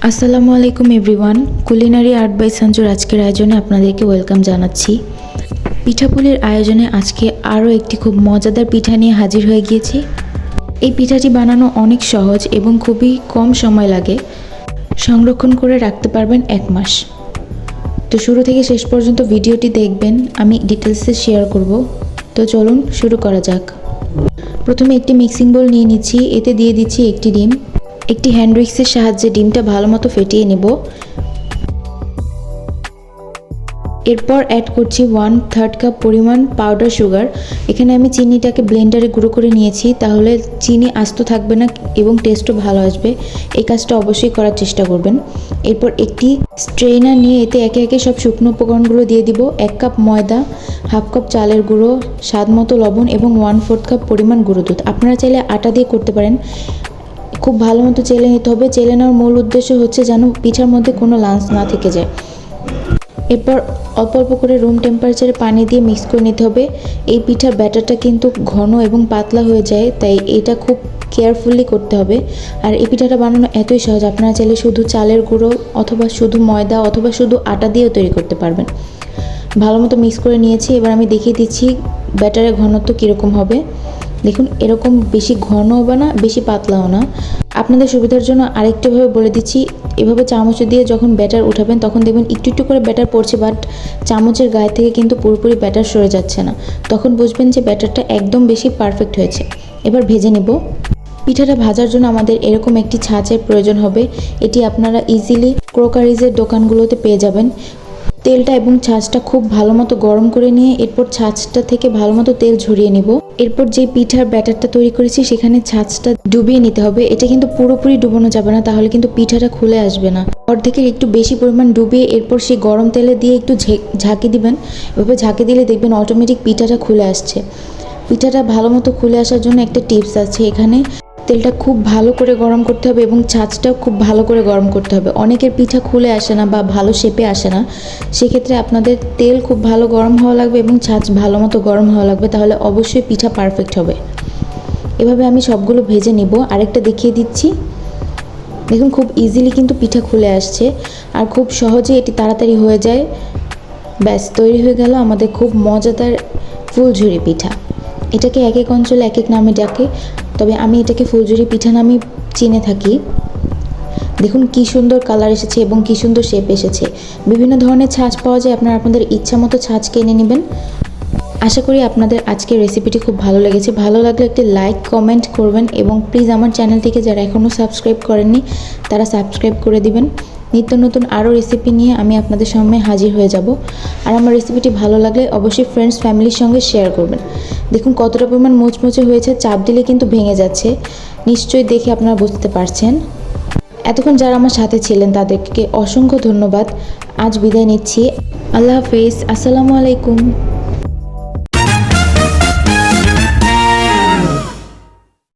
আসসালামু আলাইকুম everyone. Culinary art by সঞ্জুর আজকের আয়োজনে আপনাদেরকে ওয়েলকাম জানাচ্ছি। পিঠাপুলির আয়োজনে আজকে আরও একটি খুব মজাদার পিঠা নিয়ে হাজির হয়ে গিয়েছি। এই পিঠাটি বানানো অনেক সহজ এবং খুবই কম সময় লাগে। সংরক্ষণ করে রাখতে পারবেন 1 মাস। তো শুরু থেকে শেষ পর্যন্ত ভিডিওটি দেখবেন, আমি ডিটেলসে শেয়ার করব। তো চলুন শুরু করা যাক। প্রথমে একটি মিক্সিং বোল নিয়ে নিচ্ছি, এতে দিয়ে দিচ্ছি একটি ডিম। একটি হ্যান্ড উইক্সের সাহায্যে ডিমটা ভালো মতো ফেটিয়ে নেব। এরপর অ্যাড করছি 1/3 কাপ পরিমাণ পাউডার সুগার। এখানে আমি চিনিটাকে ব্লেন্ডারে গুঁড়ো করে নিয়েছি, তাহলে চিনি আস্ত থাকবে না এবং টেস্টও ভালো আসবে। এই কাজটা অবশ্যই করার চেষ্টা করবেন। এরপর একটি স্ট্রেনার নিয়ে এতে একে একে সব শুকনো উপকরণগুলো দিয়ে দিব। 1 কাপ ময়দা, 1/2 কাপ চালের গুঁড়ো, স্বাদ মতো লবণ এবং 1/4 কাপ পরিমাণ গুঁড়ো দুধ। আপনারা চাইলে আটা দিয়ে করতে পারেন। খুব ভালো মতো চেলে নিতে হবে। চেলে নেওয়ার মূল উদ্দেশ্য হচ্ছে যেন পিঠার মধ্যে কোনো লাঞ্চ না থেকে যায়। এরপর অল্প অল্প করে রুম টেম্পারেচারে পানি দিয়ে মিক্স করে নিতে হবে। এই পিঠার ব্যাটারটা কিন্তু ঘন এবং পাতলা হয়ে যায়, তাই এটা খুব কেয়ারফুলি করতে হবে। আর এই পিঠাটা বানানো এতই সহজ, আপনারা চাইলে শুধু চালের গুঁড়ো অথবা শুধু ময়দা অথবা শুধু আটা দিয়েও তৈরি করতে পারবেন। ভালো মতো মিক্স করে নিয়েছি। এবার আমি দেখিয়ে দিচ্ছি ব্যাটারের ঘনত্ব কীরকম হবে। দেখুন, এরকম বেশি ঘনও না বেশি পাতলাও না। আপনাদের সুবিধার জন্য আরেকটাভাবে বলে দিচ্ছি, এভাবে চামচ দিয়ে যখন ব্যাটার উঠাবেন তখন দেখবেন একটু একটু করে ব্যাটার পড়ছে, বাট চামচের গায়ে থেকে কিন্তু পুরোপুরি ব্যাটার সরে যাচ্ছে না। তখন বুঝবেন যে ব্যাটারটা একদম বেশি পারফেক্ট হয়েছে। এবার ভেজে নেব। পিঠাটা ভাজার জন্য আমাদের এরকম একটি ছাঁচের প্রয়োজন হবে। এটি আপনারা ইজিলি ক্রোকারিজের দোকানগুলোতে পেয়ে যাবেন। তেলটা এবং ছাঁচটা খুব ভালো মতো গরম করে নিয়ে এরপর ছাঁচটা থেকে ভালো মতো তেল ঝরিয়ে নিব। এরপর যে পিঠার ব্যাটারটা তৈরি করেছি সেখানে ছাঁচটা ডুবিয়ে নিতে হবে। এটা কিন্তু পুরোপুরি ডুবানো যাবে না, তাহলে কিন্তু পিঠাটা খুলে আসবে না। অর্ধেকের একটু বেশি পরিমাণ ডুবিয়ে এরপর সেই গরম তেলে দিয়ে একটু ঝাঁকি দিবেন। এভাবে ঝাঁকি দিলে দেখবেন অটোমেটিক পিঠাটা খুলে আসছে। পিঠাটা ভালো মতো খুলে আসার জন্য একটা টিপস আছে। এখানে তেলটা খুব ভালো করে গরম করতে হবে এবং ছাঁচটাও খুব ভালো করে গরম করতে হবে। অনেকের পিঠা খুলে আসে না বা ভালো শেপে আসে না, সেক্ষেত্রে আপনাদের তেল খুব ভালো গরম হওয়া লাগবে এবং ছাঁচ ভালো মতো গরম হওয়া লাগবে, তাহলে অবশ্যই পিঠা পারফেক্ট হবে। এভাবে আমি সবগুলো ভেজে নিব। আরেকটা দেখিয়ে দিচ্ছি। দেখুন, খুব ইজিলি কিন্তু পিঠা খুলে আসছে আর খুব সহজে এটি তাড়াতাড়ি হয়ে যায়। ব্যাস, তৈরি হয়ে গেল আমাদের খুব মজাদার ফুলঝুরি পিঠা। এটাকে এক এক অঞ্চলে এক এক নামে ডাকে, তবে আমি এটাকে ফুলঝুরি পিঠা নামে চিনে থাকি। দেখুন কি সুন্দর কালার এসেছে এবং কি সুন্দর শেপ এসেছে। বিভিন্ন ধরনের ছাঁচ পাওয়া যায়, আপনারা আপনাদের ইচ্ছা মতো ছাঁচ কিনে নেবেন। আশা করি আপনাদের আজকের রেসিপিটি খুব ভালো লেগেছে। ভালো লাগলে একটি লাইক কমেন্ট করবেন এবং প্লিজ আমার চ্যানেলটিকে যারা এখনও সাবস্ক্রাইব করেননি তারা সাবস্ক্রাইব করে দিবেন। নিত্য নতুন আরও রেসিপি নিয়ে আমি আপনাদের সামনে হাজির হয়ে যাব। আর আমার রেসিপিটি ভালো লাগলে অবশ্যই ফ্রেন্ডস ফ্যামিলির সঙ্গে শেয়ার করবেন। দেখুন কতটা পরিমাণ মুচমুচে হয়েছে, চাপ দিলে কিন্তু ভেঙে যাচ্ছে। নিশ্চয়ই দেখে আপনারা বুঝতে পারছেন। এতক্ষণ যারা আমার সাথে ছিলেন তাদেরকে অসংখ্য ধন্যবাদ। আজ বিদায় নিচ্ছি। আল্লাহ হাফেজ। আসসালামু আলাইকুম।